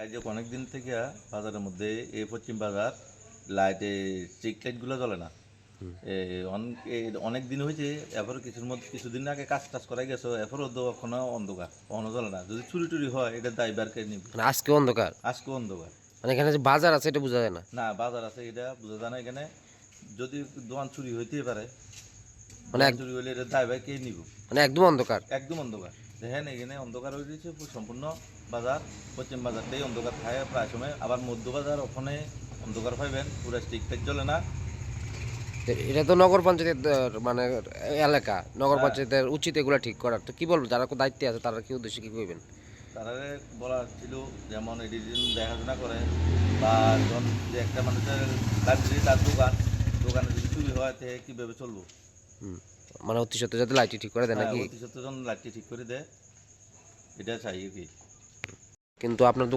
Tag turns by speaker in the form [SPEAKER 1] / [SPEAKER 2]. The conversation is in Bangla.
[SPEAKER 1] এই যে অনেকদিন থেকে বাজারের মধ্যে এই পশ্চিম বাজার লাইটে স্ট্রিট লাইটগুলো জ্বলে না। অনেক দিন হয়েছে, এরপরে কিছুদিন আগে কাজ টাজ করাই গেছো, এরপরও তো এখনো অন্ধকার, কখনো জ্বলে না। যদি চুরি টুরি হয় এটা দায়ভার নিব।
[SPEAKER 2] মানে আজকে অন্ধকার,
[SPEAKER 1] আজকে অন্ধকার।
[SPEAKER 2] মানে এখানে যে বাজার আছে এটা বোঝা যায় না।
[SPEAKER 1] না, বাজার আছে এটা বোঝা যায় না। এখানে যদি দোকান চুরি হইতেই পারে,
[SPEAKER 2] মানে
[SPEAKER 1] দোকান চুরি হইলে এটা দায়ভার কে নিব?
[SPEAKER 2] মানে একদম অন্ধকার।
[SPEAKER 1] একদম অন্ধকার। দেখেন এখানে অন্ধকার হয়ে গেছে সম্পূর্ণ বাজার। পশ্চিম বাজারটাই অন্ধকার থাকে প্রায় সময়। আবার মধ্য বাজার ওখানে অন্ধকার পাইবেন, পুরো স্ট্রিট লাইট জ্বলে না।
[SPEAKER 2] এটা তো নগর পঞ্চায়েতের মানে এলাকা, নগর
[SPEAKER 1] হ্যাঁ,
[SPEAKER 2] পঞ্চায়েতের উচিত এগুলো ঠিক করার। তো কি বলবো, যারা দায়িত্বে আছে তারা কি উদ্দেশ্যে কি করবেন?
[SPEAKER 1] তারা বলা ছিল যেমন এডিটিং দেখাশোনা করে, বা যখন যে একটা মানুষের লাইব্রেরি তার দোকানে যদি চুরি হয় তাহলে কীভাবে চলবো।
[SPEAKER 2] হুম, মানে অতি সত্ত্বর যাতে লাইটটি ঠিক করে দেয়
[SPEAKER 1] হ্যাঁ,
[SPEAKER 2] নাকি?
[SPEAKER 1] অতি সত্তর জন লাইটটি ঠিক করে দেয়, এটা চাই আর কি।
[SPEAKER 2] কিন্তু আপনার দোকান